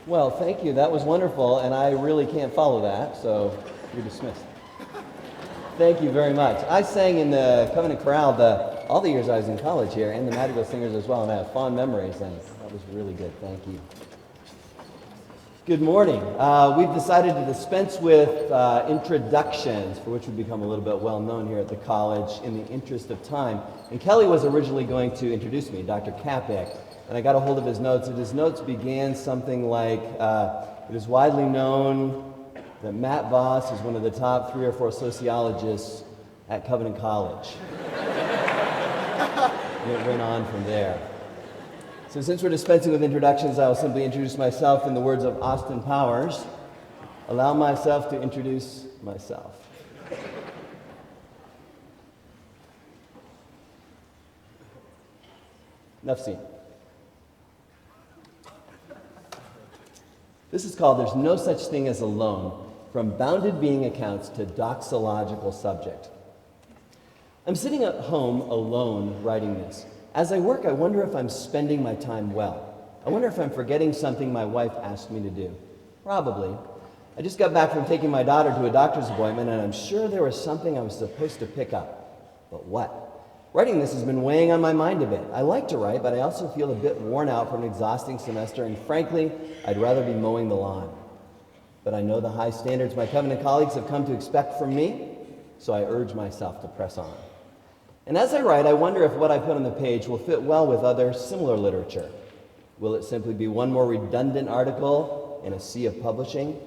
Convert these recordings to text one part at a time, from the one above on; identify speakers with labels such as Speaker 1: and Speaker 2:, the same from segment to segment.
Speaker 1: Well, thank you. That was wonderful, and I really can't follow that, so you're dismissed. Thank you very much. I sang in the Covenant Chorale all the years I was in college here, and the Madrigal Singers as well, and I have fond memories, and that was really good. Thank you. Good morning. We've decided to dispense with introductions, for which we've become a little bit well known here at the college in the interest of time. And Kelly was originally going to introduce me, Dr. Capek, and I got a hold of his notes, and his notes began something like, it is widely known that Matt Voss is one of the top 3 or 4 sociologists at Covenant College. And it went on from there. So since we're dispensing with introductions, I will simply introduce myself in the words of Austin Powers. Allow myself to introduce myself. Enough scene. This is called There's No Such Thing as Alone, from bounded being accounts to doxological subject. I'm sitting at home alone writing this. As I work, I wonder if I'm spending my time well. I wonder if I'm forgetting something my wife asked me to do. Probably. I just got back from taking my daughter to a doctor's appointment, and I'm sure there was something I was supposed to pick up. But what? Writing this has been weighing on my mind a bit. I like to write, but I also feel a bit worn out from an exhausting semester, and frankly, I'd rather be mowing the lawn. But I know the high standards my Covenant colleagues have come to expect from me, so I urge myself to press on. And as I write, I wonder if what I put on the page will fit well with other similar literature. Will it simply be one more redundant article in a sea of publishing?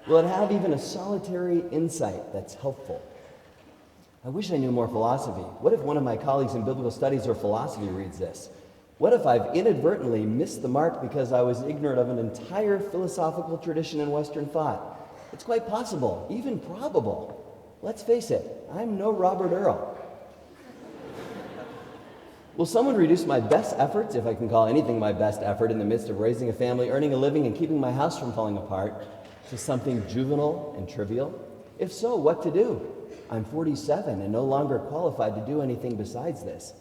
Speaker 1: Will it have even a solitary insight that's helpful? I wish I knew more philosophy. What if one of my colleagues in biblical studies or philosophy reads this? What if I've inadvertently missed the mark because I was ignorant of an entire philosophical tradition in Western thought? It's quite possible, even probable. Let's face it, I'm no Robert Earl. Will someone reduce my best efforts, if I can call anything my best effort, in the midst of raising a family, earning a living, and keeping my house from falling apart, to something juvenile and trivial? If so, what to do? I'm 47 and no longer qualified to do anything besides this.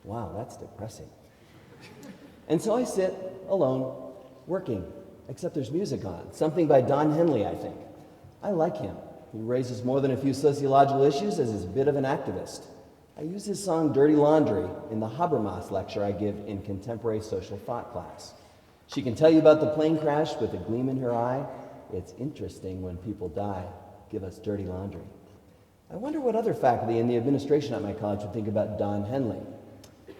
Speaker 1: Wow, that's depressing. And so I sit alone, working, except there's music on. Something by Don Henley, I think. I like him. He raises more than a few sociological issues as his bit of an activist. I use his song Dirty Laundry in the Habermas lecture I give in contemporary social thought class. She can tell you about the plane crash with a gleam in her eye. It's interesting when people die. Give us dirty laundry. I wonder what other faculty in the administration at my college would think about Don Henley.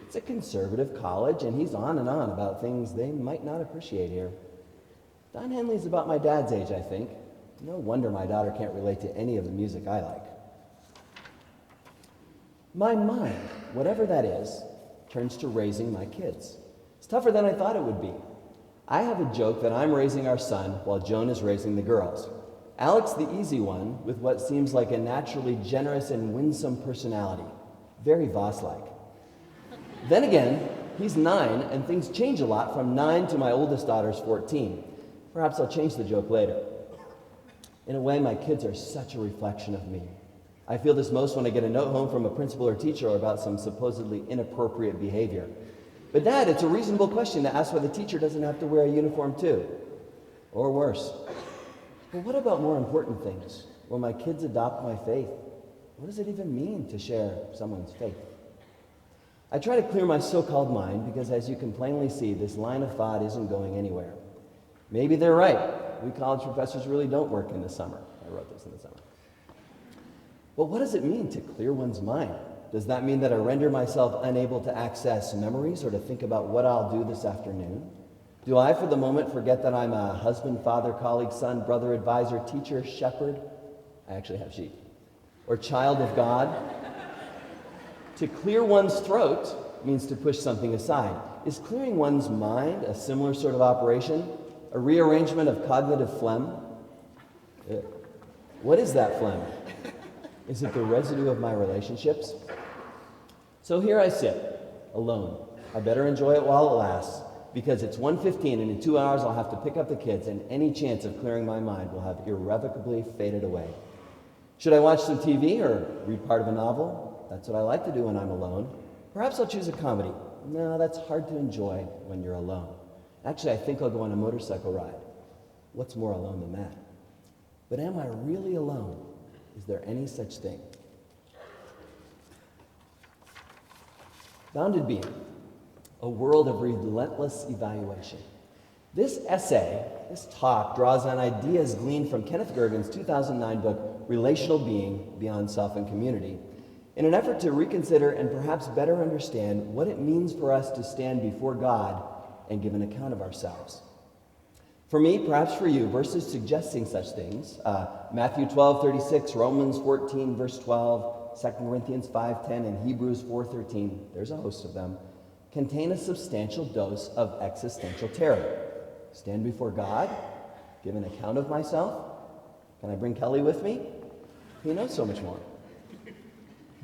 Speaker 1: It's a conservative college, and he's on and on about things they might not appreciate here. Don Henley's about my dad's age, I think. No wonder my daughter can't relate to any of the music I like. My mind, whatever that is, turns to raising my kids. It's tougher than I thought it would be. I have a joke that I'm raising our son while Joan is raising the girls. Alex, the easy one, with what seems like a naturally generous and winsome personality. Very Voss-like. Then again, he's 9, and things change a lot from 9 to my oldest daughter's 14. Perhaps I'll change the joke later. In a way, my kids are such a reflection of me. I feel this most when I get a note home from a principal or teacher about some supposedly inappropriate behavior. But Dad, it's a reasonable question to ask why the teacher doesn't have to wear a uniform too. Or worse. But what about more important things? Will my kids adopt my faith? What does it even mean to share someone's faith? I try to clear my so-called mind because, as you can plainly see, this line of thought isn't going anywhere. Maybe they're right. We college professors really don't work in the summer. I wrote this in the summer. But what does it mean to clear one's mind? Does that mean that I render myself unable to access memories or to think about what I'll do this afternoon? Do I, for the moment, forget that I'm a husband, father, colleague, son, brother, advisor, teacher, shepherd? I actually have sheep. Or child of God? To clear one's throat means to push something aside. Is clearing one's mind a similar sort of operation? A rearrangement of cognitive phlegm? What is that phlegm? Is it the residue of my relationships? So here I sit, alone. I better enjoy it while it lasts, because it's 1:15 and in 2 hours I'll have to pick up the kids, and any chance of clearing my mind will have irrevocably faded away. Should I watch some TV or read part of a novel? That's what I like to do when I'm alone. Perhaps I'll choose a comedy. No, that's hard to enjoy when you're alone. Actually, I think I'll go on a motorcycle ride. What's more alone than that? But am I really alone? Is there any such thing? Bounded Being, a world of relentless evaluation. This essay, this talk, draws on ideas gleaned from Kenneth Gergen's 2009 book, Relational Being, Beyond Self and Community, in an effort to reconsider and perhaps better understand what it means for us to stand before God and give an account of ourselves. For me, perhaps for you, verses suggesting such things, Matthew 12:36, Romans 14, verse 12, 2 Corinthians 5:10, and Hebrews 4:13, there's a host of them, contain a substantial dose of existential terror. Stand before God, give an account of myself. Can I bring Kelly with me? He knows so much more.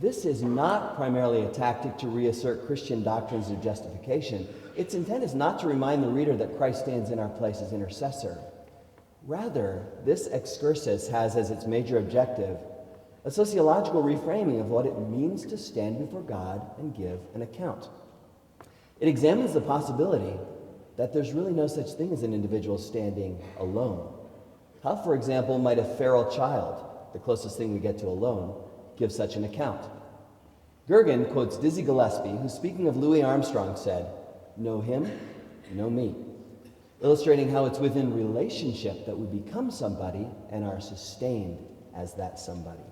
Speaker 1: This is not primarily a tactic to reassert Christian doctrines of justification. Its intent is not to remind the reader that Christ stands in our place as intercessor. Rather, this excursus has as its major objective a sociological reframing of what it means to stand before God and give an account. It examines the possibility that there's really no such thing as an individual standing alone. How, for example, might a feral child, the closest thing we get to alone, give such an account? Gergen quotes Dizzy Gillespie, who, speaking of Louis Armstrong, said, "Know him, know me," illustrating how it's within relationship that we become somebody and are sustained as that somebody.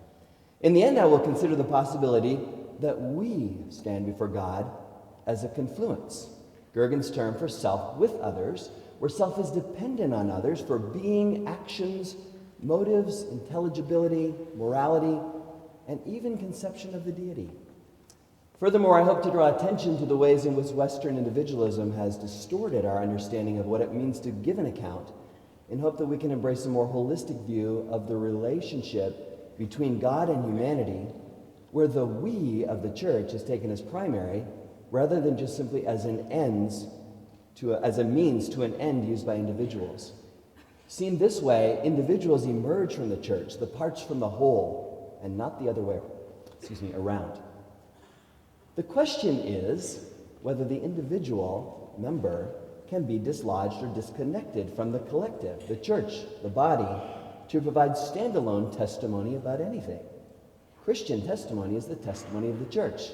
Speaker 1: In the end, I will consider the possibility that we stand before God as a confluence, Gergen's term for self with others, where self is dependent on others for being, actions, motives, intelligibility, morality, and even conception of the deity. Furthermore, I hope to draw attention to the ways in which Western individualism has distorted our understanding of what it means to give an account, in hope that we can embrace a more holistic view of the relationship between God and humanity, where the we of the church is taken as primary, rather than just simply as a means to an end used by individuals. Seen this way, individuals emerge from the church, the parts from the whole, and not the other way around. The question is whether the individual member can be dislodged or disconnected from the collective, the church, the body, to provide standalone testimony about anything. Christian testimony is the testimony of the church.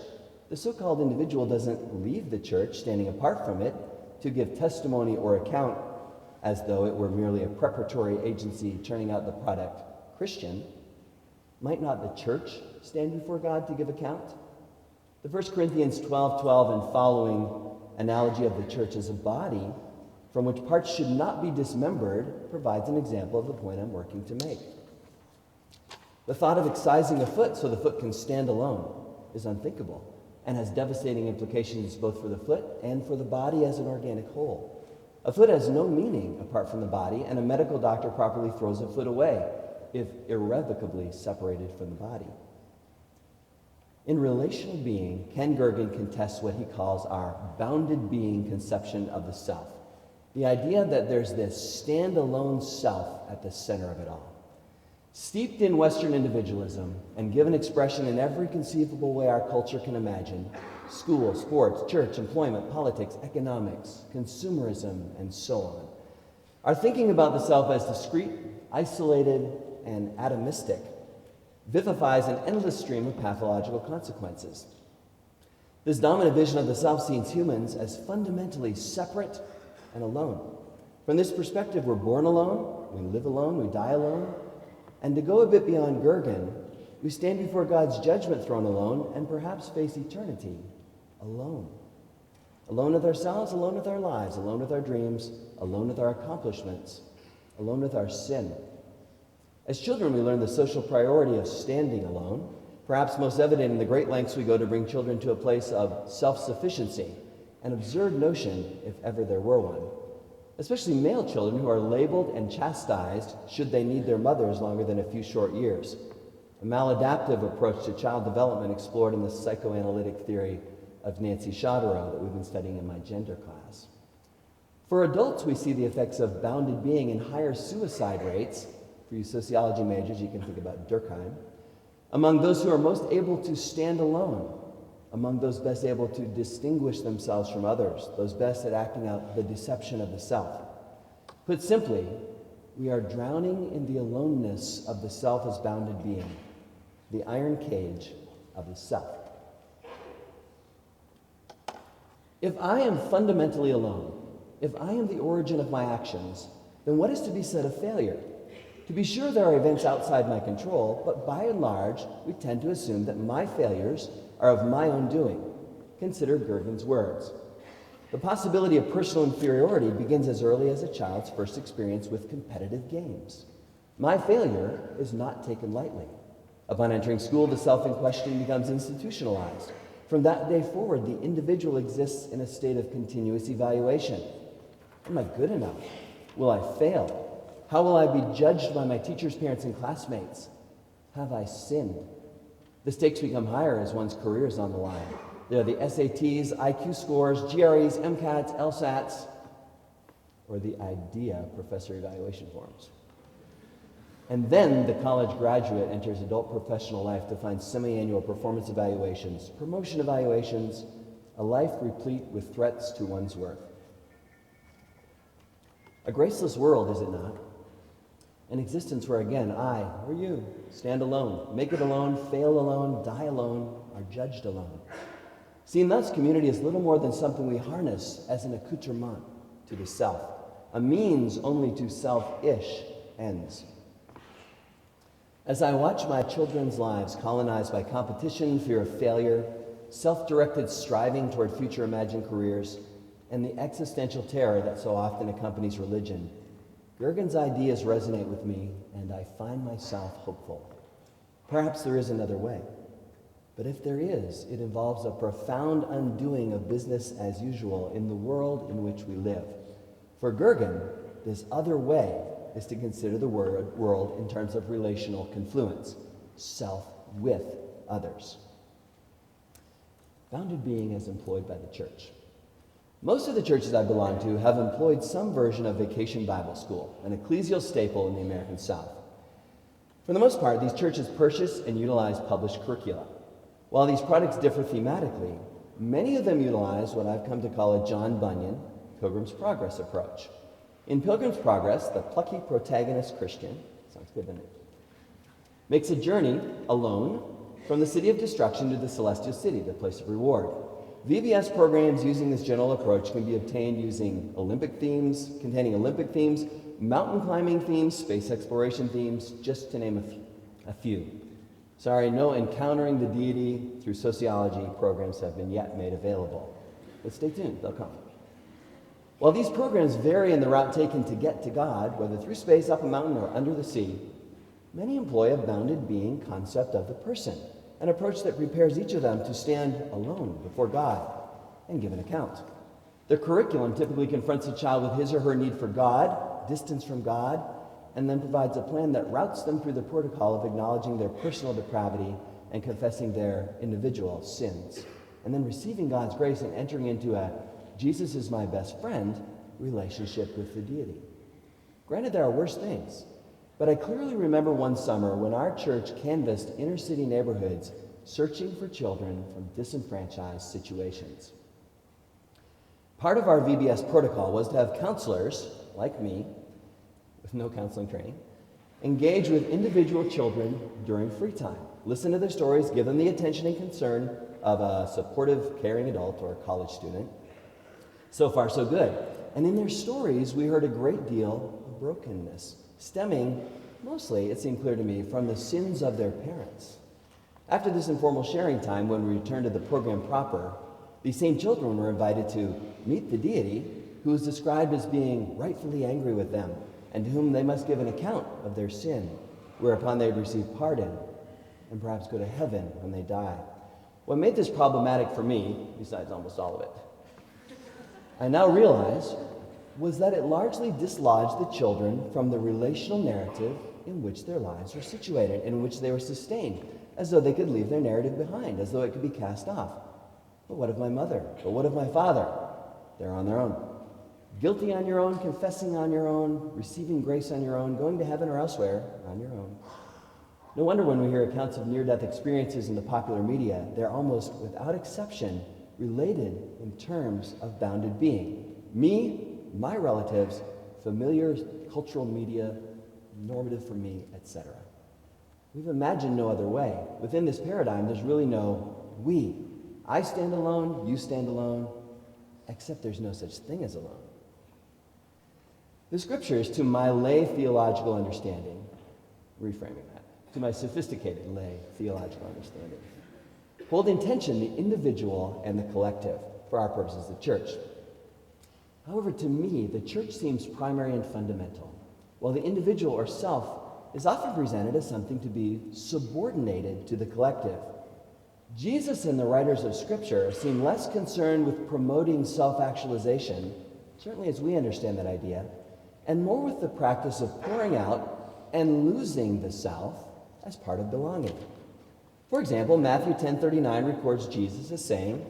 Speaker 1: The so-called individual doesn't leave the church, standing apart from it, to give testimony or account as though it were merely a preparatory agency turning out the product Christian. Might not the church stand before God to give account? The 1 Corinthians 12:12 and following analogy of the church as a body from which parts should not be dismembered provides an example of the point I'm working to make. The thought of excising a foot so the foot can stand alone is unthinkable and has devastating implications both for the foot and for the body as an organic whole. A foot has no meaning apart from the body, and a medical doctor properly throws a foot away if irrevocably separated from the body. In Relational Being, Ken Gergen contests what he calls our bounded being conception of the self, the idea that there's this standalone self at the center of it all. Steeped in Western individualism and given expression in every conceivable way our culture can imagine, school, sports, church, employment, politics, economics, consumerism, and so on, our thinking about the self as discrete, isolated, and atomistic vivifies an endless stream of pathological consequences. This dominant vision of the self sees humans as fundamentally separate and alone. From this perspective, we're born alone, we live alone, we die alone, and to go a bit beyond Gergen, we stand before God's judgment throne alone and perhaps face eternity alone. Alone with ourselves, alone with our lives, alone with our dreams, alone with our accomplishments, alone with our sin. As children, we learn the social priority of standing alone, perhaps most evident in the great lengths we go to bring children to a place of self-sufficiency, an absurd notion if ever there were one. Especially male children who are labeled and chastised should they need their mothers longer than a few short years. A maladaptive approach to child development explored in the psychoanalytic theory of Nancy Chodorow that we've been studying in my gender class. For adults, we see the effects of bounded being in higher suicide rates. For you sociology majors, you can think about Durkheim. Among those who are most able to stand alone, among those best able to distinguish themselves from others, those best at acting out the deception of the self. Put simply, we are drowning in the aloneness of the self as bounded being, the iron cage of the self. If I am fundamentally alone, if I am the origin of my actions, then what is to be said of failure? To be sure, there are events outside my control, but by and large, we tend to assume that my failures are of my own doing. Consider Gergen's words. The possibility of personal inferiority begins as early as a child's first experience with competitive games. My failure is not taken lightly. Upon entering school, the self in question becomes institutionalized. From that day forward, the individual exists in a state of continuous evaluation. Am I good enough? Will I fail? How will I be judged by my teachers, parents, and classmates? Have I sinned? The stakes become higher as one's career is on the line. There are the SATs, IQ scores, GREs, MCATs, LSATs, or the IDEA professor evaluation forms. And then the college graduate enters adult professional life to find semi-annual performance evaluations, promotion evaluations, a life replete with threats to one's worth. A graceless world, is it not? An existence where, again, I or you stand alone, make it alone, fail alone, die alone, are judged alone. Seen thus, community is little more than something we harness as an accoutrement to the self, a means only to self-ish ends. As I watch my children's lives colonized by competition, fear of failure, self-directed striving toward future imagined careers, and the existential terror that so often accompanies religion, Gergen's ideas resonate with me, and I find myself hopeful. Perhaps there is another way. But if there is, it involves a profound undoing of business as usual in the world in which we live. For Gergen, this other way is to consider the world in terms of relational confluence, self with others. Bounded being as employed by the church. Most of the churches I belong to have employed some version of Vacation Bible School, an ecclesial staple in the American South. For the most part, these churches purchase and utilize published curricula. While these products differ thematically, many of them utilize what I've come to call a John Bunyan, Pilgrim's Progress approach. In Pilgrim's Progress, the plucky protagonist Christian, sounds good, doesn't it, makes a journey alone from the city of destruction to the celestial city, the place of reward. VBS programs using this general approach can be obtained using containing Olympic themes, mountain climbing themes, space exploration themes, just to name a few. Sorry, no encountering the deity through sociology programs have been yet made available. But stay tuned, they'll come. While these programs vary in the route taken to get to God, whether through space, up a mountain, or under the sea, many employ a bounded being concept of the person, an approach that prepares each of them to stand alone before God and give an account. The curriculum typically confronts a child with his or her need for God, distance from God, and then provides a plan that routes them through the protocol of acknowledging their personal depravity and confessing their individual sins, and then receiving God's grace and entering into a Jesus is my best friend relationship with the deity. Granted, there are worse things, but I clearly remember one summer when our church canvassed inner city neighborhoods searching for children from disenfranchised situations. Part of our VBS protocol was to have counselors, like me, with no counseling training, engage with individual children during free time. Listen to their stories, give them the attention and concern of a supportive, caring adult or a college student. So far, so good. And in their stories, we heard a great deal of brokenness, stemming, mostly, it seemed clear to me, from the sins of their parents. After this informal sharing time, when we returned to the program proper, these same children were invited to meet the deity who was described as being rightfully angry with them and to whom they must give an account of their sin, whereupon they'd receive pardon and perhaps go to heaven when they die. What made this problematic for me, besides almost all of it, I now realize, was that it largely dislodged the children from the relational narrative in which their lives were situated, in which they were sustained, as though they could leave their narrative behind, as though it could be cast off. But what of my mother? But what of my father? They're on their own. Guilty on your own, confessing on your own, receiving grace on your own, going to heaven or elsewhere on your own. No wonder when we hear accounts of near-death experiences in the popular media, they're almost without exception related in terms of bounded being. Me, my relatives, familiar cultural media, normative for me, etc. We've imagined no other way. Within this paradigm, there's really no we. I stand alone, you stand alone, except there's no such thing as alone. The scriptures, to my lay theological understanding, reframing that, to my sophisticated lay theological understanding, hold in tension the individual and the collective for our purposes, the church. However, to me, the church seems primary and fundamental, while the individual or self is often presented as something to be subordinated to the collective. Jesus and the writers of Scripture seem less concerned with promoting self-actualization, certainly as we understand that idea, and more with the practice of pouring out and losing the self as part of belonging. For example, Matthew 10:39 records Jesus as saying,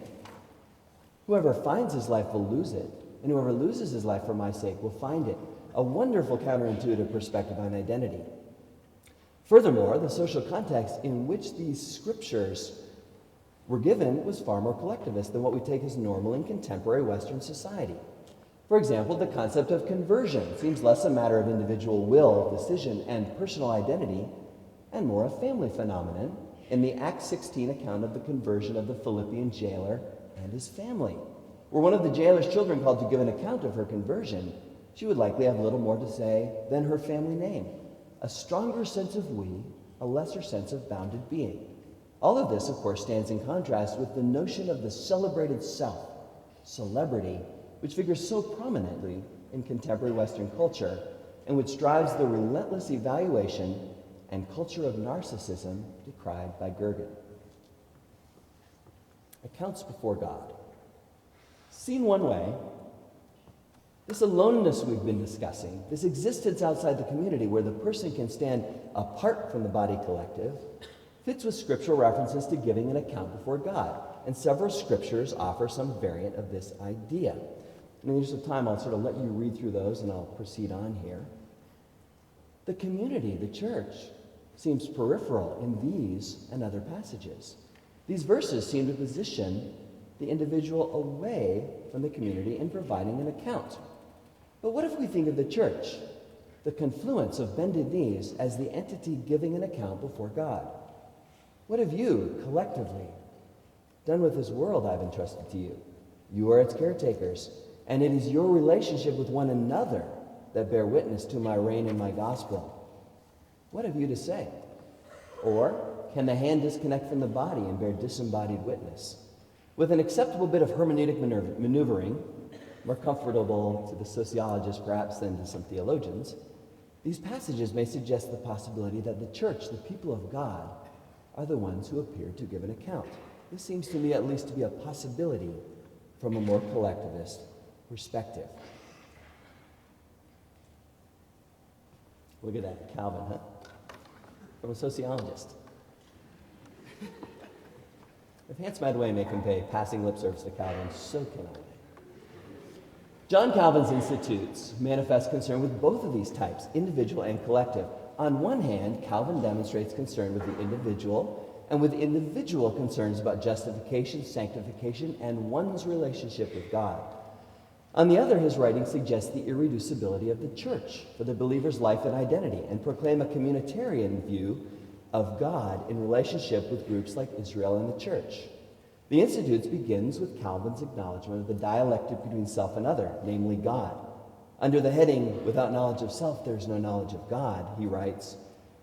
Speaker 1: "Whoever finds his life will lose it, and whoever loses his life for my sake will find it." A wonderful counterintuitive perspective on identity. Furthermore, the social context in which these scriptures were given was far more collectivist than what we take as normal in contemporary Western society. For example, the concept of conversion seems less a matter of individual will, decision, and personal identity, and more a family phenomenon in the Acts 16 account of the conversion of the Philippian jailer and his family. Were one of the jailer's children called to give an account of her conversion, she would likely have little more to say than her family name. A stronger sense of we, a lesser sense of bounded being. All of this, of course, stands in contrast with the notion of the celebrated self, celebrity, which figures so prominently in contemporary Western culture and which drives the relentless evaluation and culture of narcissism decried by Gergen. Accounts before God. Seen one way, this aloneness we've been discussing, this existence outside the community where the person can stand apart from the body collective, fits with scriptural references to giving an account before God. And several scriptures offer some variant of this idea. In the interest of time, I'll sort of let you read through those and I'll proceed on here. The community, the church, seems peripheral in these and other passages. These verses seem to position the individual away from the community in providing an account. But what if we think of the church, the confluence of bended knees, as the entity giving an account before God? What have you, collectively, done with this world I've entrusted to you? You are its caretakers, and it is your relationship with one another that bear witness to my reign and my gospel. What have you to say? Or can the hand disconnect from the body and bear disembodied witness? With an acceptable bit of hermeneutic maneuvering, more comfortable to the sociologists perhaps than to some theologians, these passages may suggest the possibility that the church, the people of God, are the ones who appear to give an account. This seems to me at least to be a possibility from a more collectivist perspective. Look at that, Calvin, huh? From a sociologist. If Hans Madway may convey passing lip service to Calvin, so can I. John Calvin's Institutes manifest concern with both of these types, individual and collective. On one hand, Calvin demonstrates concern with the individual and with individual concerns about justification, sanctification, and one's relationship with God. On the other, his writings suggest the irreducibility of the church for the believer's life and identity and proclaim a communitarian view of God in relationship with groups like Israel and the church. The Institutes begins with Calvin's acknowledgement of the dialectic between self and other, namely God. Under the heading, "Without knowledge of self, there is no knowledge of God," he writes,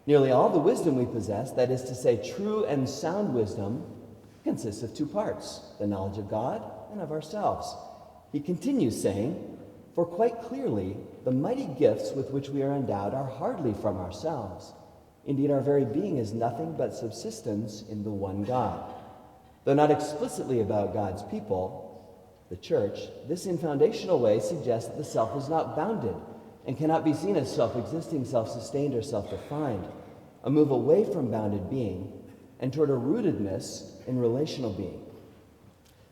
Speaker 1: "Nearly all the wisdom we possess, that is to say, true and sound wisdom, consists of two parts, the knowledge of God and of ourselves." He continues saying, "For quite clearly, the mighty gifts with which we are endowed are hardly from ourselves. Indeed, our very being is nothing but subsistence in the one God. Though not explicitly about God's people, the church, this in foundational way suggests that the self is not bounded and cannot be seen as self-existing, self-sustained, or self-defined, a move away from bounded being and toward a rootedness in relational being."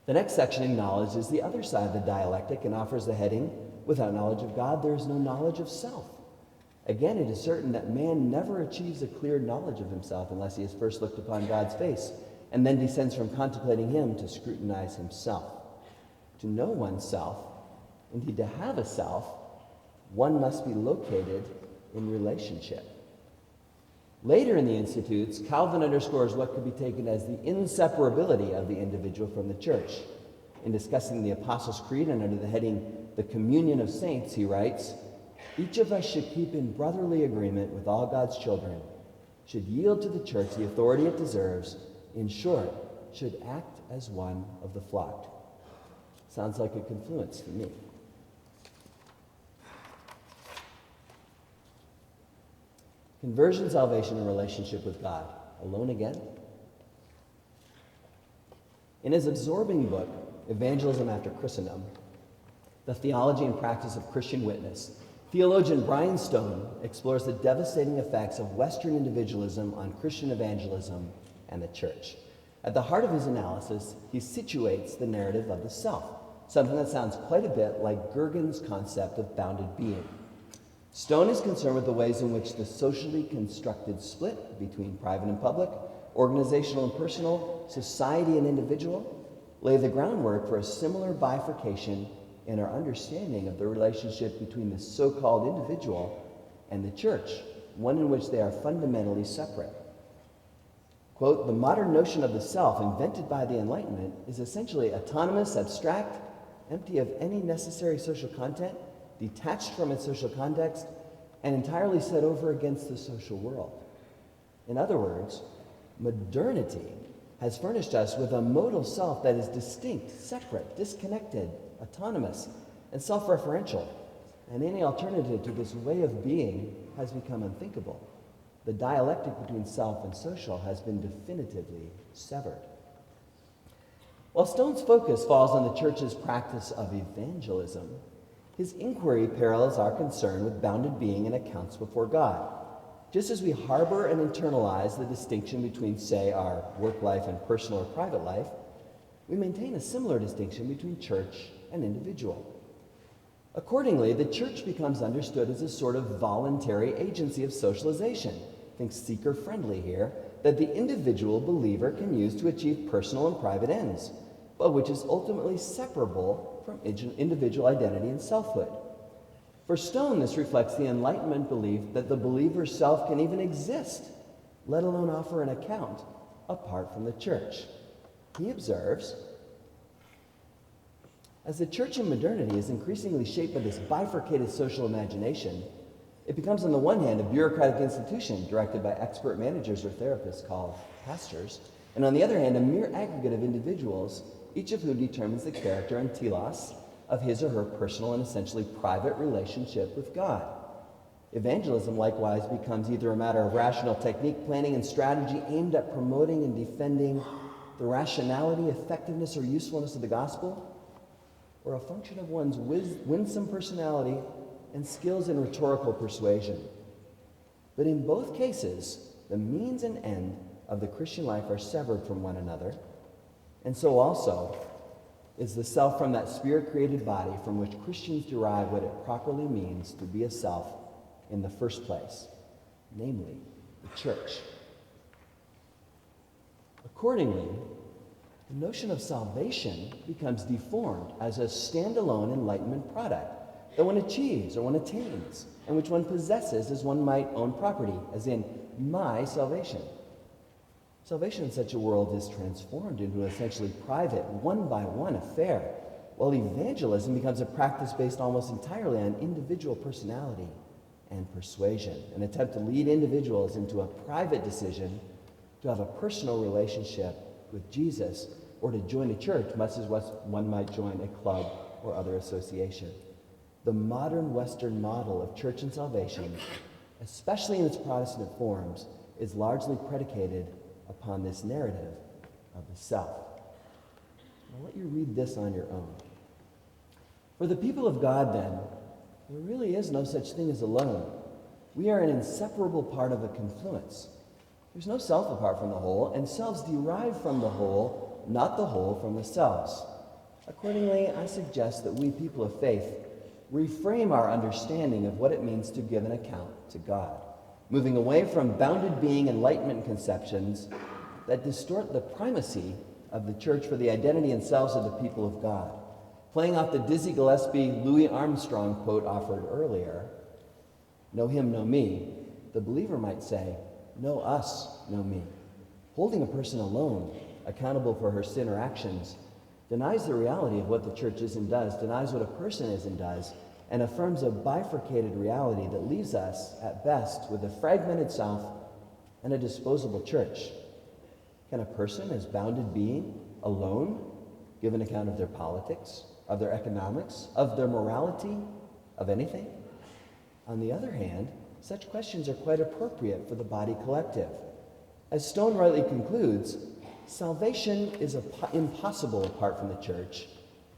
Speaker 1: The next section acknowledges the other side of the dialectic and offers the heading, "Without knowledge of God, there is no knowledge of self." Again, it is certain that man never achieves a clear knowledge of himself unless he has first looked upon God's face and then descends from contemplating him to scrutinize himself. To know oneself, indeed to have a self, One must be located in relationship. Later in the Institutes, Calvin underscores what could be taken as the inseparability of the individual from the church. In discussing the Apostles' Creed and under the heading, The Communion of Saints, he writes, "Each of us should keep in brotherly agreement with all God's children, should yield to the church the authority it deserves, in short, should act as one of the flock." Sounds like a confluence to me. Conversion, salvation, and relationship with God. Alone again? In his absorbing book, Evangelism After Christendom, The Theology and Practice of Christian Witness, theologian Brian Stone explores the devastating effects of Western individualism on Christian evangelism and the church. At the heart of his analysis, he situates the narrative of the self, something that sounds quite a bit like Gergen's concept of bounded being. Stone is concerned with the ways in which the socially constructed split between private and public, organizational and personal, society and individual, lay the groundwork for a similar bifurcation in our understanding of the relationship between the so-called individual and the church, one in which they are fundamentally separate. Quote, "The modern notion of the self invented by the Enlightenment is essentially autonomous, abstract, empty of any necessary social content, detached from its social context, and entirely set over against the social world." In other words, modernity has furnished us with a modal self that is distinct, separate, disconnected, autonomous, and self-referential, and any alternative to this way of being has become unthinkable. The dialectic between self and social has been definitively severed. While Stone's focus falls on the church's practice of evangelism, his inquiry parallels our concern with bounded being and accounts before God. Just as we harbor and internalize the distinction between, say, our work life and personal or private life, we maintain a similar distinction between church and individual. Accordingly, the church becomes understood as a sort of voluntary agency of socialization, think seeker-friendly here, that the individual believer can use to achieve personal and private ends, but which is ultimately separable from individual identity and selfhood. For Stone, this reflects the Enlightenment belief that the believer's self can even exist, let alone offer an account, apart from the church. He observes, as the church in modernity is increasingly shaped by this bifurcated social imagination, it becomes on the one hand a bureaucratic institution directed by expert managers or therapists called pastors, and on the other hand a mere aggregate of individuals, each of whom determines the character and telos of his or her personal and essentially private relationship with God. Evangelism likewise becomes either a matter of rational technique, planning, and strategy aimed at promoting and defending the rationality, effectiveness, or usefulness of the gospel, or a function of one's winsome personality and skills in rhetorical persuasion. But in both cases, the means and end of the Christian life are severed from one another, and so also is the self from that spirit-created body from which Christians derive what it properly means to be a self in the first place, namely the church. Accordingly, the notion of salvation becomes deformed as a standalone Enlightenment product that one achieves or one attains, and which one possesses as one might own property, as in my salvation. Salvation in such a world is transformed into an essentially private, one-by-one affair, while evangelism becomes a practice based almost entirely on individual personality and persuasion, an attempt to lead individuals into a private decision to have a personal relationship with Jesus, or to join a church, much as one might join a club or other association. The modern Western model of church and salvation, especially in its Protestant forms, is largely predicated upon this narrative of the self. I'll let you read this on your own. For the people of God, then, there really is no such thing as alone. We are an inseparable part of a confluence. There's no self apart from the whole, and selves derive from the whole, not the whole from the selves. Accordingly, I suggest that we people of faith reframe our understanding of what it means to give an account to God, moving away from bounded being Enlightenment conceptions that distort the primacy of the church for the identity and selves of the people of God. Playing off the Dizzy Gillespie, Louis Armstrong quote offered earlier, know him, know me, the believer might say, know us, know me. Holding a person alone, accountable for her sin or actions, denies the reality of what the church is and does, denies what a person is and does, and affirms a bifurcated reality that leaves us, at best, with a fragmented self and a disposable church. Can a person, as bounded being, alone, give an account of their politics, of their economics, of their morality, of anything? On the other hand, such questions are quite appropriate for the body collective. As Stone rightly concludes, salvation is impossible apart from the church,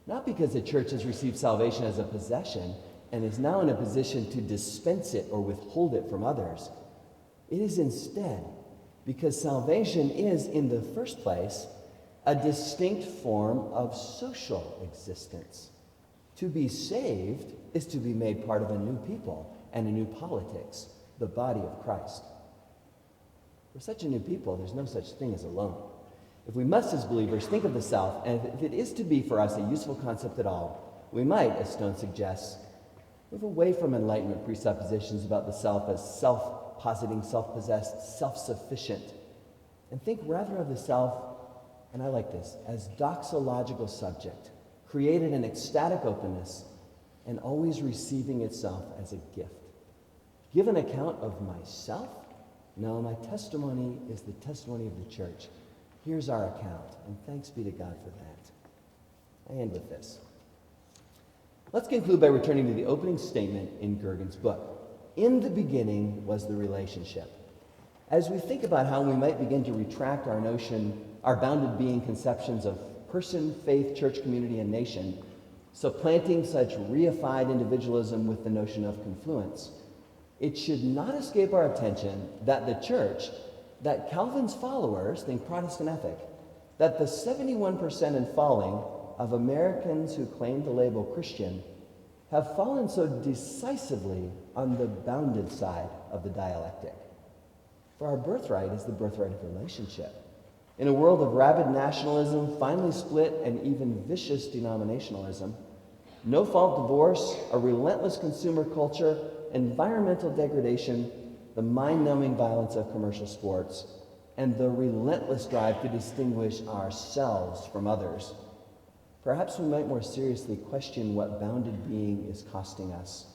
Speaker 1: not because the church has received salvation as a possession and is now in a position to dispense it or withhold it from others. It is instead because salvation is, in the first place, a distinct form of social existence. To be saved is to be made part of a new people and a new politics, the body of Christ. For such a new people, there's no such thing as alone. If we must, as believers, think of the self, and if it is to be for us a useful concept at all, we might, as Stone suggests, move away from Enlightenment presuppositions about the self as self-positing, self-possessed, self-sufficient, and think rather of the self, and I like this, as doxological subject, created in ecstatic openness and always receiving itself as a gift. Give an account of myself? No, my testimony is the testimony of the church. Here's our account, and thanks be to God for that. I end with this. Let's conclude by returning to the opening statement in Gergen's book. In the beginning was the relationship. As we think about how we might begin to retract our bounded being conceptions of person, faith, church, community, and nation, supplanting such reified individualism with the notion of confluence, it should not escape our attention that the church, that Calvin's followers, think Protestant ethic, that the 71% and falling of Americans who claim the label Christian have fallen so decisively on the bounded side of the dialectic. For our birthright is the birthright of relationship. In a world of rabid nationalism, finely split, and even vicious denominationalism, no-fault divorce, a relentless consumer culture, environmental degradation, the mind-numbing violence of commercial sports, and the relentless drive to distinguish ourselves from others, perhaps we might more seriously question what bounded being is costing us.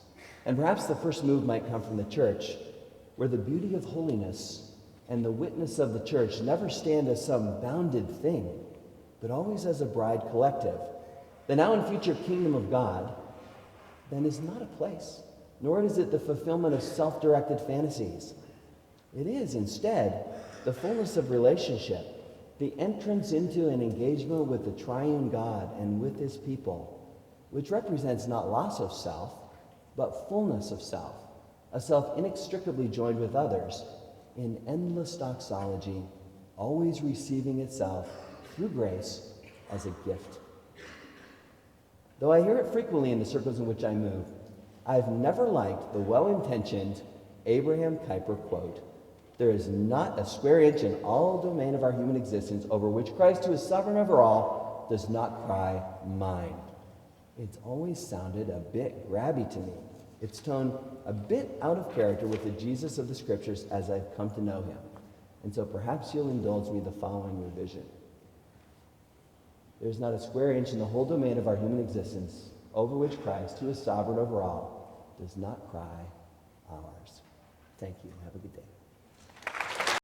Speaker 1: And perhaps the first move might come from the church, where the beauty of holiness and the witness of the church never stand as some bounded thing, but always as a bride collective. The now and future kingdom of God then is not a place, nor is it the fulfillment of self-directed fantasies. It is, instead, the fullness of relationship, the entrance into an engagement with the triune God and with his people, which represents not loss of self, but fullness of self, a self inextricably joined with others in endless doxology, always receiving itself through grace as a gift. Though I hear it frequently in the circles in which I move, I've never liked the well-intentioned Abraham Kuyper quote, "There is not a square inch in all domain of our human existence over which Christ, who is sovereign over all, does not cry, mine." It's always sounded a bit grabby to me. Its tone a bit out of character with the Jesus of the Scriptures as I've come to know him. And so perhaps you'll indulge me the following revision. There's not a square inch in the whole domain of our human existence over which Christ, who is sovereign over all, does not cry ours. Thank you. Have a good day.